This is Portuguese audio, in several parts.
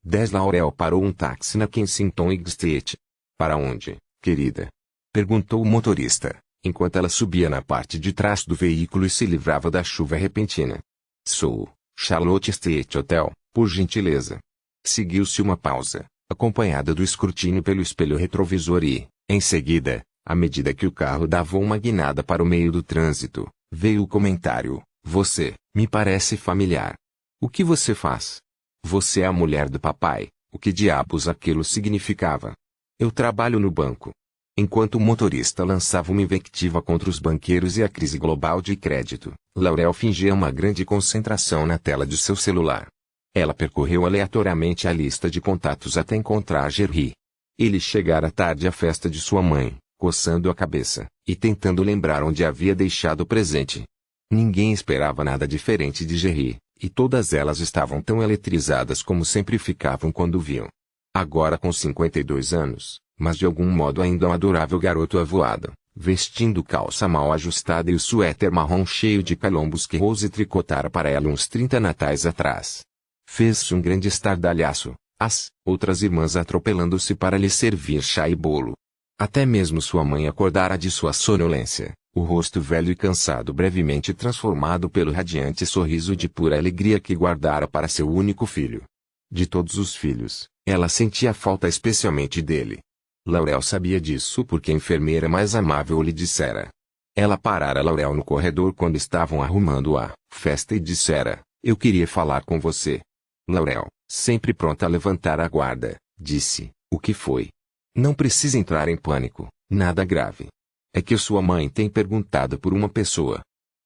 10 Laurel parou um táxi na Kensington Street. Para onde, querida? Perguntou o motorista, enquanto ela subia na parte de trás do veículo e se livrava da chuva repentina. Sou Charlotte Street Hotel, por gentileza. Seguiu-se uma pausa, acompanhada do escrutínio pelo espelho retrovisor e, em seguida, à medida que o carro dava uma guinada para o meio do trânsito, veio o comentário: você, me parece familiar. O que você faz? Você é a mulher do papai. O que diabos aquilo significava? Eu trabalho no banco. Enquanto o motorista lançava uma invectiva contra os banqueiros e a crise global de crédito, Laurel fingia uma grande concentração na tela de seu celular. Ela percorreu aleatoriamente a lista de contatos até encontrar Jerry. Ele chegara tarde à festa de sua mãe, coçando a cabeça, e tentando lembrar onde havia deixado o presente. Ninguém esperava nada diferente de Jerry, e todas elas estavam tão eletrizadas como sempre ficavam quando o viam. Agora com 52 anos, mas de algum modo ainda um adorável garoto avoado, vestindo calça mal ajustada e o suéter marrom cheio de calombos que Rose tricotara para ela uns 30 natais atrás. Fez-se um grande estardalhaço, as outras irmãs atropelando-se para lhe servir chá e bolo. Até mesmo sua mãe acordara de sua sonolência, o rosto velho e cansado brevemente transformado pelo radiante sorriso de pura alegria que guardara para seu único filho. De todos os filhos, ela sentia falta especialmente dele. Laurel sabia disso porque a enfermeira mais amável lhe dissera. Ela parara Laurel no corredor quando estavam arrumando a festa e dissera: eu queria falar com você. Laurel, sempre pronta a levantar a guarda, disse: o que foi? Não precisa entrar em pânico, nada grave. É que sua mãe tem perguntado por uma pessoa.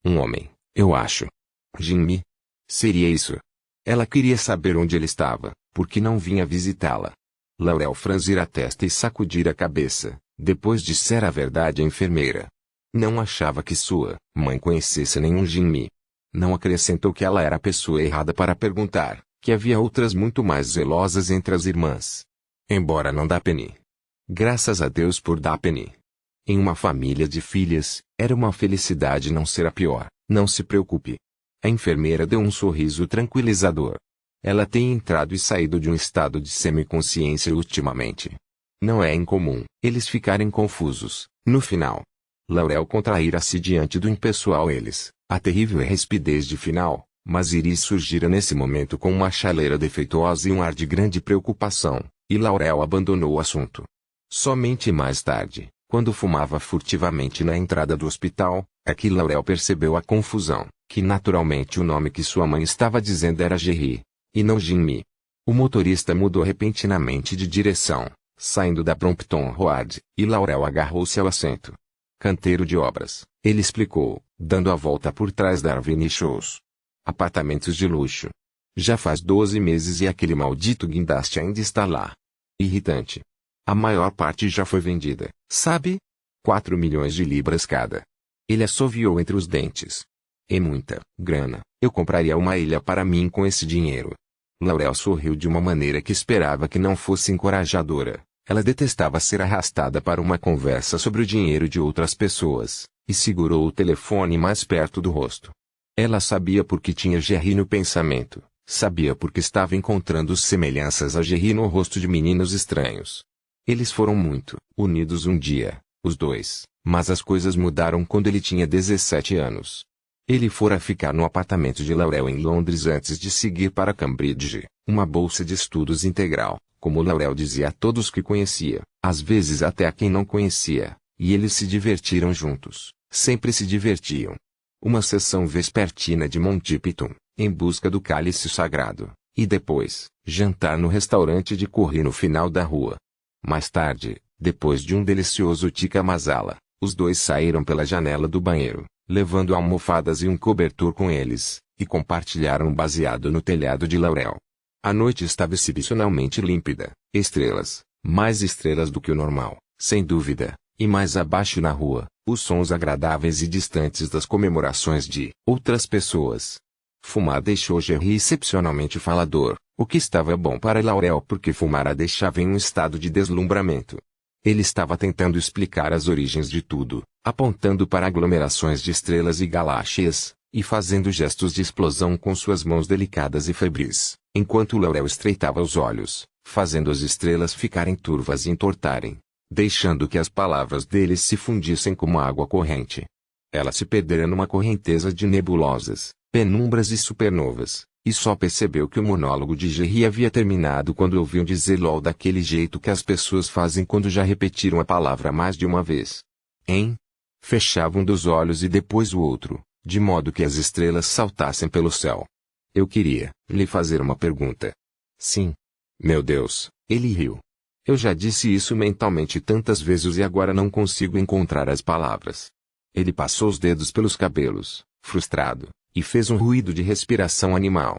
Um homem, eu acho. Jimmy? Seria isso? Ela queria saber onde ele estava, porque não vinha visitá-la. Laurel franzira a testa e sacudira a cabeça, depois dissera a verdade à enfermeira. Não achava que sua mãe conhecesse nenhum Jimmy. Não acrescentou que ela era a pessoa errada para perguntar, que havia outras muito mais zelosas entre as irmãs. Embora não Daphne. Graças a Deus por Daphne. Em uma família de filhas, era uma felicidade não ser a pior. Não se preocupe. A enfermeira deu um sorriso tranquilizador. Ela tem entrado e saído de um estado de semiconsciência ultimamente. Não é incomum eles ficarem confusos, no final. Laurel contraíra-se diante do impessoal eles, a terrível rispidez de final, mas Iris surgira nesse momento com uma chaleira defeituosa e um ar de grande preocupação, e Laurel abandonou o assunto. Somente mais tarde, quando fumava furtivamente na entrada do hospital, é que Laurel percebeu a confusão, que naturalmente o nome que sua mãe estava dizendo era Jerry, e não Jimmy. O motorista mudou repentinamente de direção, saindo da Brompton Road, e Laurel agarrou-se ao assento. Canteiro de obras, ele explicou, dando a volta por trás da Avenue Shows. Apartamentos de luxo. Já faz 12 meses e aquele maldito guindaste ainda está lá. Irritante. A maior parte já foi vendida, sabe? 4 milhões de libras cada. Ele assoviou entre os dentes. É muita grana. Eu compraria uma ilha para mim com esse dinheiro. Laurel sorriu de uma maneira que esperava que não fosse encorajadora. Ela detestava ser arrastada para uma conversa sobre o dinheiro de outras pessoas, e segurou o telefone mais perto do rosto. Ela sabia porque tinha Jerry no pensamento, sabia porque estava encontrando semelhanças a Jerry no rosto de meninos estranhos. Eles foram muito unidos um dia, os dois, mas as coisas mudaram quando ele tinha 17 anos. Ele fora ficar no apartamento de Laurel em Londres antes de seguir para Cambridge, uma bolsa de estudos integral, como Laurel dizia a todos que conhecia, às vezes até a quem não conhecia, e eles se divertiram juntos, sempre se divertiam. Uma sessão vespertina de Monty Python, em busca do cálice sagrado, e depois, jantar no restaurante de curry no final da rua. Mais tarde, depois de um delicioso tikka masala, os dois saíram pela janela do banheiro, levando almofadas e um cobertor com eles, e compartilharam um baseado no telhado de Laurel. A noite estava excepcionalmente límpida, estrelas, mais estrelas do que o normal, sem dúvida, e mais abaixo na rua, os sons agradáveis e distantes das comemorações de outras pessoas. Fumar deixou Jerry excepcionalmente falador, o que estava bom para Laurel porque fumar a deixava em um estado de deslumbramento. Ele estava tentando explicar as origens de tudo, apontando para aglomerações de estrelas e galáxias, e fazendo gestos de explosão com suas mãos delicadas e febris, enquanto Laurel estreitava os olhos, fazendo as estrelas ficarem turvas e entortarem, deixando que as palavras deles se fundissem como água corrente. Ela se perdera numa correnteza de nebulosas, penumbras e supernovas, e só percebeu que o monólogo de Jerry havia terminado quando ouviu dizer LOL daquele jeito que as pessoas fazem quando já repetiram a palavra mais de uma vez. Fechava um dos olhos e depois o outro, de modo que as estrelas saltassem pelo céu. Eu queria lhe fazer uma pergunta. Sim. Meu Deus, ele riu. Eu já disse isso mentalmente tantas vezes e agora não consigo encontrar as palavras. Ele passou os dedos pelos cabelos, frustrado, e fez um ruído de respiração animal.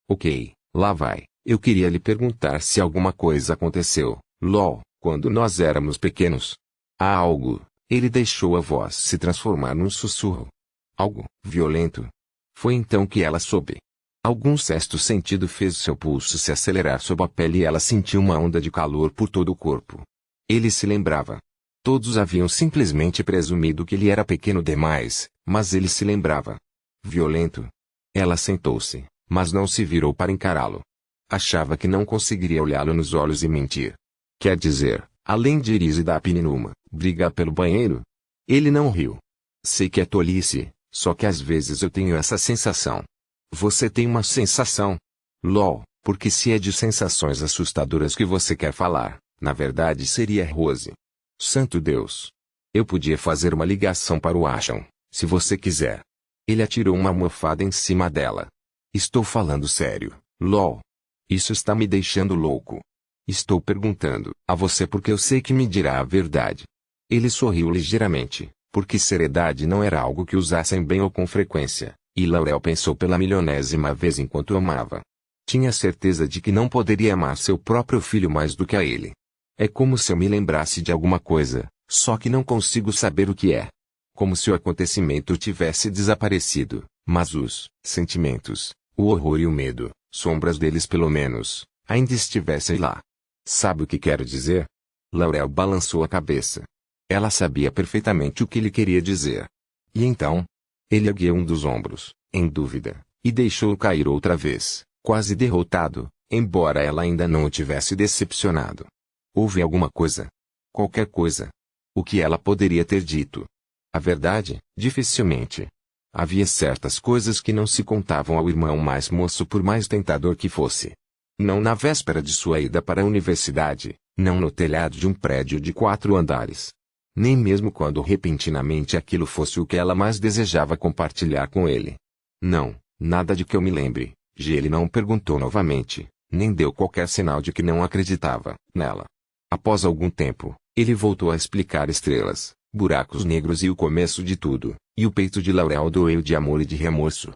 Ok, lá vai. Eu queria lhe perguntar se alguma coisa aconteceu, LOL, quando nós éramos pequenos. Há algo. Ele deixou a voz se transformar num sussurro. Algo violento. Foi então que ela soube. Algum sexto sentido fez seu pulso se acelerar sob a pele e ela sentiu uma onda de calor por todo o corpo. Ele se lembrava. Todos haviam simplesmente presumido que ele era pequeno demais, mas ele se lembrava. Violento. Ela sentou-se, mas não se virou para encará-lo. Achava que não conseguiria olhá-lo nos olhos e mentir. Quer dizer, além de Iris e da Pininuma, brigar pelo banheiro? Ele não riu. Sei que é tolice, só que às vezes eu tenho essa sensação. Você tem uma sensação? LOL, porque se é de sensações assustadoras que você quer falar, na verdade seria Rose. Santo Deus. Eu podia fazer uma ligação para o Ashton, se você quiser. Ele atirou uma almofada em cima dela. Estou falando sério, LOL. Isso está me deixando louco. Estou perguntando a você porque eu sei que me dirá a verdade. Ele sorriu ligeiramente, porque seriedade não era algo que usassem bem ou com frequência, e Laurel pensou pela milionésima vez enquanto amava. Tinha certeza de que não poderia amar seu próprio filho mais do que a ele. É como se eu me lembrasse de alguma coisa, só que não consigo saber o que é. Como se o acontecimento tivesse desaparecido, mas os sentimentos, o horror e o medo, sombras deles pelo menos, ainda estivessem lá. Sabe o que quero dizer? Laurel balançou a cabeça. Ela sabia perfeitamente o que ele queria dizer. E então? Ele ergueu um dos ombros, em dúvida, e deixou-o cair outra vez, quase derrotado, embora ela ainda não o tivesse decepcionado. Houve alguma coisa? Qualquer coisa. O que ela poderia ter dito? A verdade, dificilmente. Havia certas coisas que não se contavam ao irmão mais moço por mais tentador que fosse. Não na véspera de sua ida para a universidade, não no telhado de um prédio de 4 andares. Nem mesmo quando repentinamente aquilo fosse o que ela mais desejava compartilhar com ele. Não, nada de que eu me lembre, ele não perguntou novamente, nem deu qualquer sinal de que não acreditava nela. Após algum tempo, ele voltou a explicar estrelas, buracos negros e o começo de tudo, e o peito de Laurel doeu de amor e de remorso.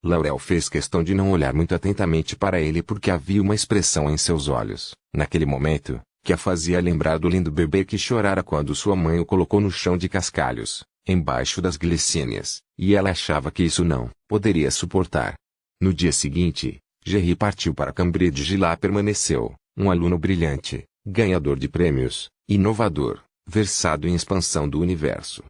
Laurel fez questão de não olhar muito atentamente para ele porque havia uma expressão em seus olhos, naquele momento, que a fazia lembrar do lindo bebê que chorara quando sua mãe o colocou no chão de cascalhos, embaixo das glicínias, e ela achava que isso não poderia suportar. No dia seguinte, Jerry partiu para Cambridge e lá permaneceu, um aluno brilhante, ganhador de prêmios, inovador, versado em expansão do universo.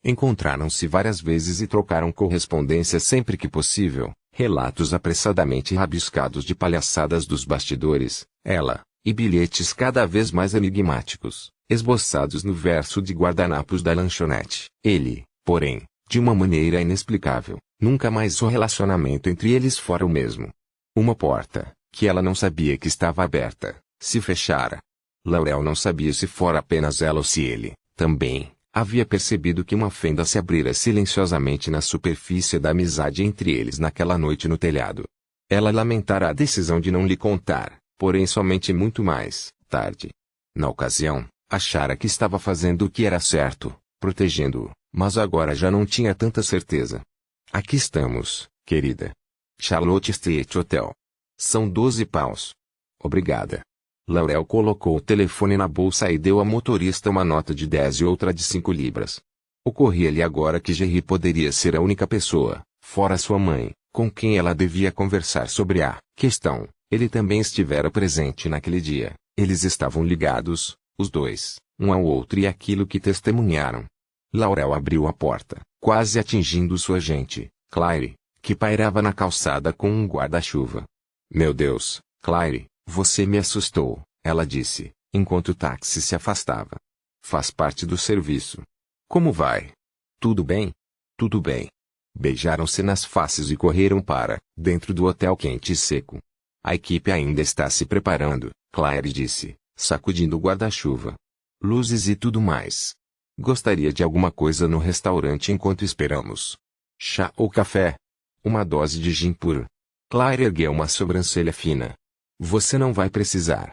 Encontraram-se várias vezes e trocaram correspondência sempre que possível, relatos apressadamente rabiscados de palhaçadas dos bastidores, ela, e bilhetes cada vez mais enigmáticos, esboçados no verso de guardanapos da lanchonete. Ele, porém, de uma maneira inexplicável, nunca mais o relacionamento entre eles fora o mesmo. Uma porta, que ela não sabia que estava aberta, se fechara. Laurel não sabia se fora apenas ela ou se ele, também, havia percebido que uma fenda se abrira silenciosamente na superfície da amizade entre eles naquela noite no telhado. Ela lamentara a decisão de não lhe contar, porém somente muito mais tarde. Na ocasião, achara que estava fazendo o que era certo, protegendo-o, mas agora já não tinha tanta certeza. Aqui estamos, querida. Charlotte Street Hotel. São 12 paus. Obrigada. Laurel colocou o telefone na bolsa e deu à motorista uma nota de 10 e outra de 5 libras. Ocorria-lhe agora que Jerry poderia ser a única pessoa, fora sua mãe, com quem ela devia conversar sobre a questão. Ele também estivera presente naquele dia. Eles estavam ligados, os dois, um ao outro e aquilo que testemunharam. Laurel abriu a porta, quase atingindo sua gente, Claire, que pairava na calçada com um guarda-chuva. Meu Deus, Claire, você me assustou, ela disse, enquanto o táxi se afastava. Faz parte do serviço. Como vai? Tudo bem? Tudo bem. Beijaram-se nas faces e correram para dentro do hotel quente e seco. A equipe ainda está se preparando, Claire disse, sacudindo o guarda-chuva. Luzes e tudo mais. Gostaria de alguma coisa no restaurante enquanto esperamos. Chá ou café? Uma dose de gin puro. Claire ergueu uma sobrancelha fina. Você não vai precisar.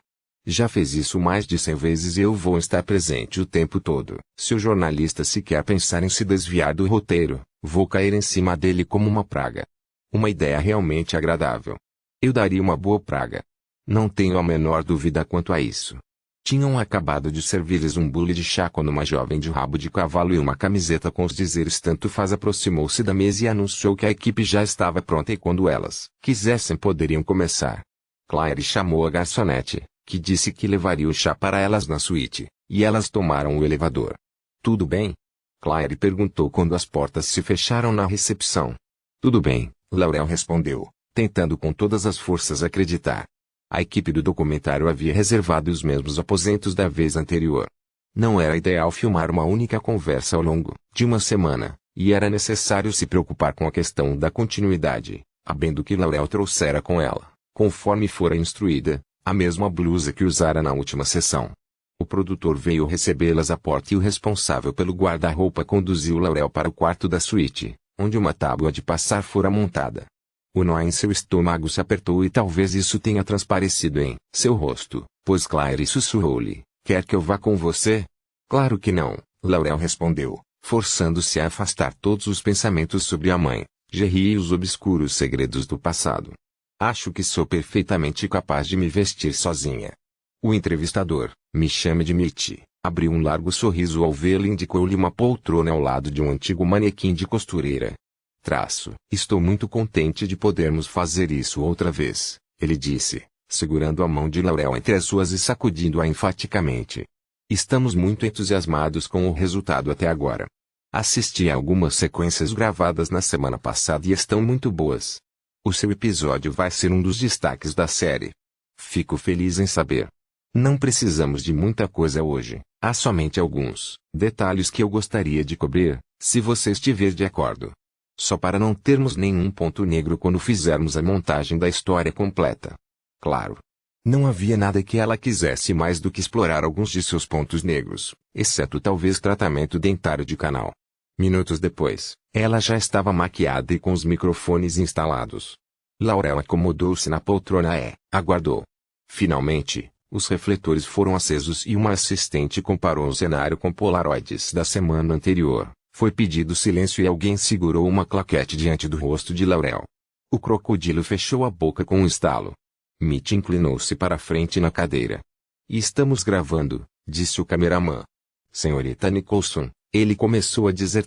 Já fez isso mais de 100 vezes e eu vou estar presente o tempo todo. Se o jornalista sequer pensar em se desviar do roteiro, vou cair em cima dele como uma praga. Uma ideia realmente agradável. Eu daria uma boa praga. Não tenho a menor dúvida quanto a isso. Tinham acabado de servir-lhes um bule de chá quando uma jovem de rabo de cavalo e uma camiseta com os dizeres tanto faz aproximou-se da mesa e anunciou que a equipe já estava pronta e quando elas quisessem poderiam começar. Claire chamou a garçonete, que disse que levaria o chá para elas na suíte, e elas tomaram o elevador. Tudo bem? Claire perguntou quando as portas se fecharam na recepção. Tudo bem, Laurel respondeu, tentando com todas as forças acreditar. A equipe do documentário havia reservado os mesmos aposentos da vez anterior. Não era ideal filmar uma única conversa ao longo de uma semana, e era necessário se preocupar com a questão da continuidade, habendo que Laurel trouxera com ela, conforme fora instruída, a mesma blusa que usara na última sessão. O produtor veio recebê-las à porta e o responsável pelo guarda-roupa conduziu Laurel para o quarto da suíte, onde uma tábua de passar fora montada. O nó em seu estômago se apertou e talvez isso tenha transparecido em seu rosto, pois Claire sussurrou-lhe, quer que eu vá com você? Claro que não, Laurel respondeu, forçando-se a afastar todos os pensamentos sobre a mãe, Jerry e os obscuros segredos do passado. Acho que sou perfeitamente capaz de me vestir sozinha. O entrevistador, me chame de Mitch, abriu um largo sorriso ao vê-lo e indicou-lhe uma poltrona ao lado de um antigo manequim de costureira. Estou muito contente de podermos fazer isso outra vez, ele disse, segurando a mão de Laurel entre as suas e sacudindo-a enfaticamente. Estamos muito entusiasmados com o resultado até agora. Assisti a algumas sequências gravadas na semana passada e estão muito boas. O seu episódio vai ser um dos destaques da série. Fico feliz em saber. Não precisamos de muita coisa hoje, há somente alguns detalhes que eu gostaria de cobrir, se você estiver de acordo. Só para não termos nenhum ponto negro quando fizermos a montagem da história completa. Claro. Não havia nada que ela quisesse mais do que explorar alguns de seus pontos negros, exceto talvez tratamento dentário de canal. Minutos depois, ela já estava maquiada e com os microfones instalados. Laurel acomodou-se na poltrona e aguardou. Finalmente, os refletores foram acesos e uma assistente comparou o cenário com polaroids da semana anterior. Foi pedido silêncio e alguém segurou uma claquete diante do rosto de Laurel. O crocodilo fechou a boca com um estalo. Mitch inclinou-se para a frente na cadeira. E estamos gravando, disse o cameraman. Senhorita Nicholson, ele começou a dizer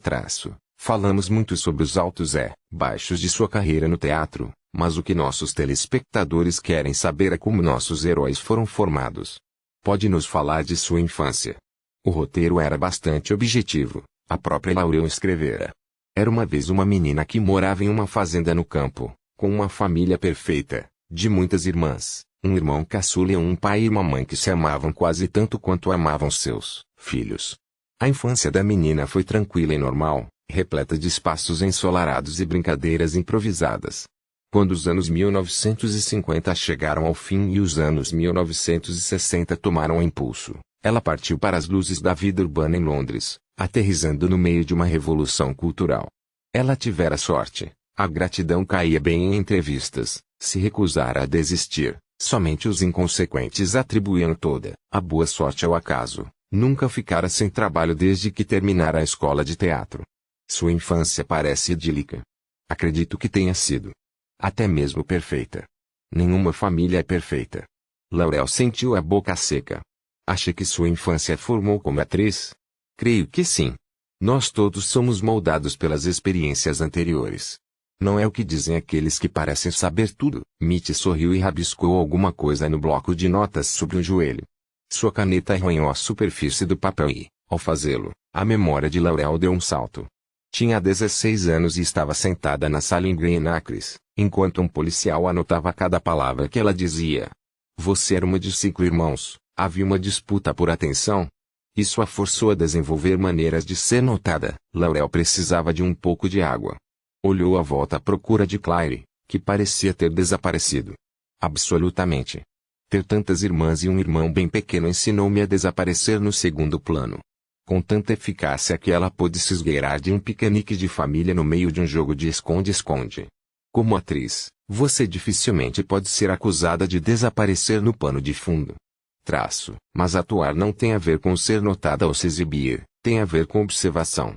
falamos muito sobre os altos e baixos de sua carreira no teatro, mas o que nossos telespectadores querem saber é como nossos heróis foram formados. Pode nos falar de sua infância? O roteiro era bastante objetivo. A própria Laurel escrevera. Era uma vez uma menina que morava em uma fazenda no campo, com uma família perfeita, de muitas irmãs, um irmão caçula e um pai e uma mãe que se amavam quase tanto quanto amavam seus filhos. A infância da menina foi tranquila e normal, repleta de espaços ensolarados e brincadeiras improvisadas. Quando os anos 1950 chegaram ao fim e os anos 1960 tomaram impulso, ela partiu para as luzes da vida urbana em Londres, aterrissando no meio de uma revolução cultural. Ela tivera sorte, a gratidão caía bem em entrevistas, se recusara a desistir, somente os inconsequentes atribuíam toda a boa sorte ao acaso, nunca ficara sem trabalho desde que terminara a escola de teatro. Sua infância parece idílica. Acredito que tenha sido. Até mesmo perfeita. Nenhuma família é perfeita. Laurel sentiu a boca seca. Acha que sua infância a formou como atriz? Creio que sim. Nós todos somos moldados pelas experiências anteriores. Não é o que dizem aqueles que parecem saber tudo. Mitch sorriu e rabiscou alguma coisa no bloco de notas sobre o joelho. Sua caneta arranhou a superfície do papel e, ao fazê-lo, a memória de Laurel deu um salto. Tinha 16 anos e estava sentada na sala em Green Acres, enquanto um policial anotava cada palavra que ela dizia. Você era uma de 5 irmãos, havia uma disputa por atenção. Isso a forçou a desenvolver maneiras de ser notada. Laurel precisava de um pouco de água. Olhou à volta à procura de Claire, que parecia ter desaparecido. Absolutamente. Ter tantas irmãs e um irmão bem pequeno ensinou-me a desaparecer no segundo plano. Com tanta eficácia que ela pôde se esgueirar de um piquenique de família no meio de um jogo de esconde-esconde. Como atriz, você dificilmente pode ser acusada de desaparecer no pano de fundo. Mas atuar não tem a ver com ser notada ou se exibir, tem a ver com observação.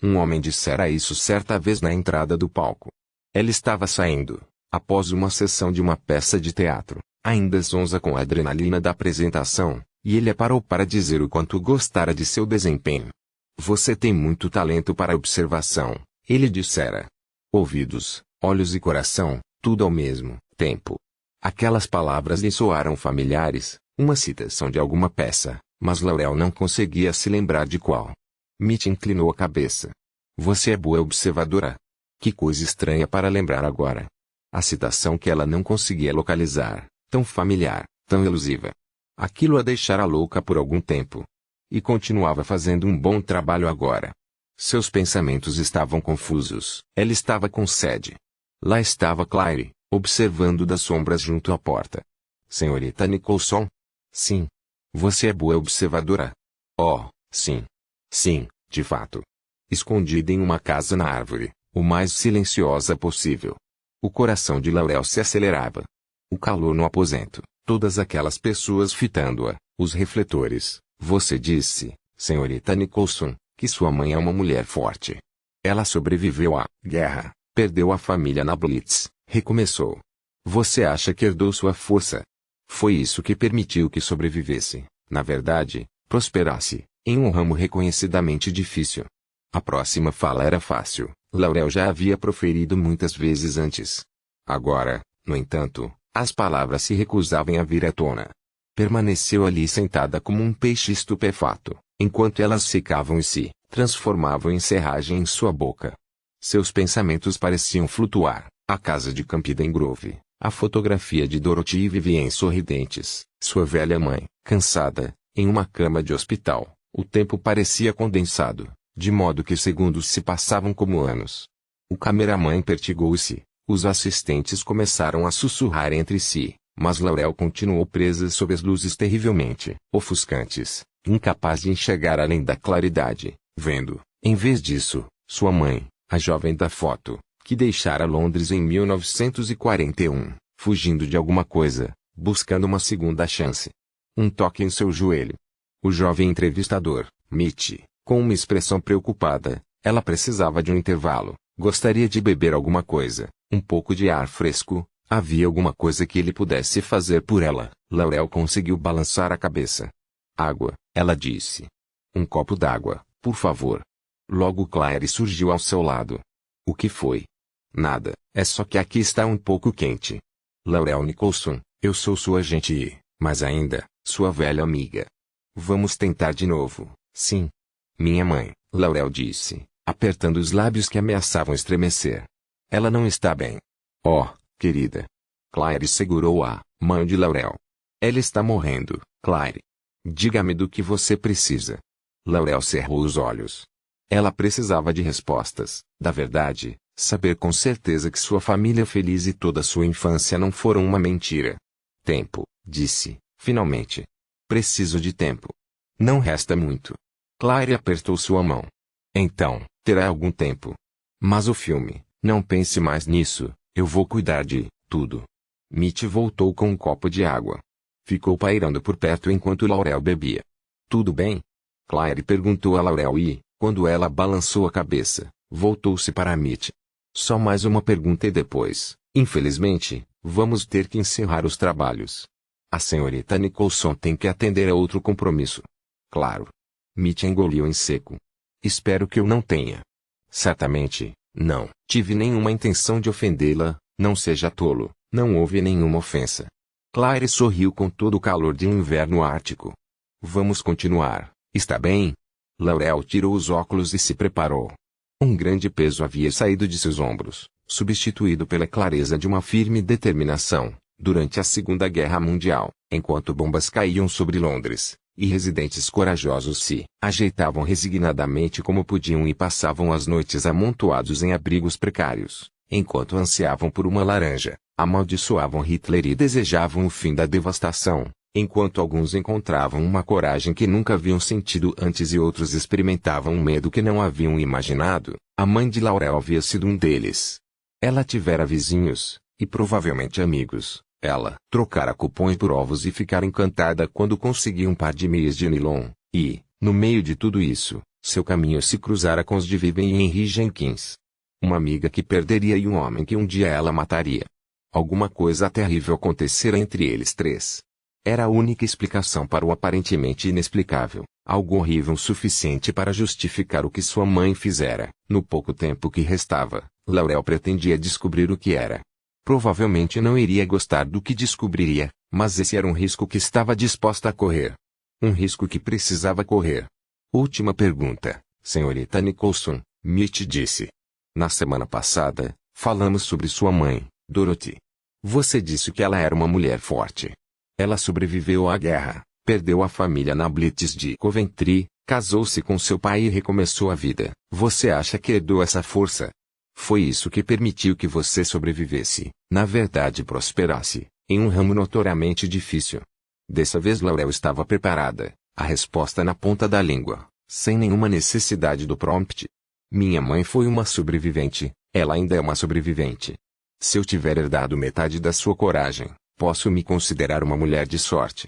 Um homem dissera isso certa vez na entrada do palco. Ela estava saindo, após uma sessão de uma peça de teatro, ainda zonza com a adrenalina da apresentação, e ele a parou para dizer o quanto gostara de seu desempenho. Você tem muito talento para observação, ele dissera. Ouvidos, olhos e coração, tudo ao mesmo tempo. Aquelas palavras lhe soaram familiares, uma citação de alguma peça, mas Laurel não conseguia se lembrar de qual. Mitch inclinou a cabeça. Você é boa observadora. Que coisa estranha para lembrar agora. A citação que ela não conseguia localizar, tão familiar, tão elusiva. Aquilo a deixara louca por algum tempo. E continuava fazendo um bom trabalho agora. Seus pensamentos estavam confusos. Ela estava com sede. Lá estava Claire, observando das sombras junto à porta. Senhorita Nicholson? Sim. Você é boa observadora? Oh, sim. Sim, de fato. Escondida em uma casa na árvore, o mais silenciosa possível. O coração de Laurel se acelerava. O calor no aposento, todas aquelas pessoas fitando-a, os refletores. Você disse, senhorita Nicholson, que sua mãe é uma mulher forte. Ela sobreviveu à guerra, perdeu a família na Blitz, recomeçou. Você acha que herdou sua força? Foi isso que permitiu que sobrevivesse, na verdade, prosperasse, em um ramo reconhecidamente difícil. A próxima fala era fácil, Laurel já havia proferido muitas vezes antes. Agora, no entanto, as palavras se recusavam a vir à tona. Permaneceu ali sentada como um peixe estupefato, enquanto elas secavam e se transformavam em serragem em sua boca. Seus pensamentos pareciam flutuar, a casa de Campden Grove, a fotografia de Dorothy e Vivien sorridentes, sua velha mãe, cansada, em uma cama de hospital. O tempo parecia condensado, de modo que segundos se passavam como anos. O cameraman pertigou-se, os assistentes começaram a sussurrar entre si, mas Laurel continuou presa sob as luzes terrivelmente ofuscantes, incapaz de enxergar além da claridade, vendo, em vez disso, sua mãe, a jovem da foto, que deixara Londres em 1941, fugindo de alguma coisa, buscando uma segunda chance. Um toque em seu joelho. O jovem entrevistador, Mitch, com uma expressão preocupada, ela precisava de um intervalo, gostaria de beber alguma coisa, um pouco de ar fresco, havia alguma coisa que ele pudesse fazer por ela. Laurel conseguiu balançar a cabeça. Água, ela disse. Um copo d'água, por favor. Logo Claire surgiu ao seu lado. O que foi? Nada, é só que aqui está um pouco quente. Laurel Nicholson, eu sou sua agente e, mais ainda, sua velha amiga. Vamos tentar de novo, sim. Minha mãe, Laurel disse, apertando os lábios que ameaçavam estremecer. Ela não está bem. Oh, querida. Claire segurou a mão de Laurel. Ela está morrendo, Claire. Diga-me do que você precisa. Laurel cerrou os olhos. Ela precisava de respostas, da verdade, saber com certeza que sua família feliz e toda sua infância não foram uma mentira. Tempo, disse, finalmente. Preciso de tempo. Não resta muito. Claire apertou sua mão. Então, terá algum tempo. Mas o filme, não pense mais nisso, eu vou cuidar de tudo. Mitch voltou com um copo de água. Ficou pairando por perto enquanto Laurel bebia. Tudo bem? Claire perguntou a Laurel e, quando ela balançou a cabeça, voltou-se para Mitch. Só mais uma pergunta e depois, infelizmente, vamos ter que encerrar os trabalhos. A senhorita Nicholson tem que atender a outro compromisso. Claro. Mitch engoliu em seco. Espero que eu não tenha. Certamente, não. Tive nenhuma intenção de ofendê-la, não seja tolo, não houve nenhuma ofensa. Claire sorriu com todo o calor de um inverno ártico. Vamos continuar, está bem? Laurel tirou os óculos e se preparou. Um grande peso havia saído de seus ombros, substituído pela clareza de uma firme determinação. Durante a Segunda Guerra Mundial, enquanto bombas caíam sobre Londres, e residentes corajosos se ajeitavam resignadamente como podiam e passavam as noites amontoados em abrigos precários, enquanto ansiavam por uma laranja, amaldiçoavam Hitler e desejavam o fim da devastação, enquanto alguns encontravam uma coragem que nunca haviam sentido antes e outros experimentavam um medo que não haviam imaginado, a mãe de Laurel havia sido um deles. Ela tivera vizinhos, e provavelmente amigos. Ela trocara cupons por ovos e ficara encantada quando conseguia um par de meias de nylon, e, no meio de tudo isso, seu caminho se cruzara com os de Vivian e Henry Jenkins. Uma amiga que perderia e um homem que um dia ela mataria. Alguma coisa terrível acontecera entre eles três. Era a única explicação para o aparentemente inexplicável, algo horrível o suficiente para justificar o que sua mãe fizera. No pouco tempo que restava, Laurel pretendia descobrir o que era. Provavelmente não iria gostar do que descobriria, mas esse era um risco que estava disposta a correr. Um risco que precisava correr. Última pergunta, senhorita Nicholson, Mitch disse. Na semana passada, falamos sobre sua mãe, Dorothy. Você disse que ela era uma mulher forte. Ela sobreviveu à guerra, perdeu a família na Blitz de Coventry, casou-se com seu pai e recomeçou a vida. Você acha que herdou essa força? Foi isso que permitiu que você sobrevivesse, na verdade prosperasse, em um ramo notoriamente difícil. Dessa vez Laurel estava preparada, a resposta na ponta da língua, sem nenhuma necessidade do prompt. Minha mãe foi uma sobrevivente, ela ainda é uma sobrevivente. Se eu tiver herdado metade da sua coragem, posso me considerar uma mulher de sorte.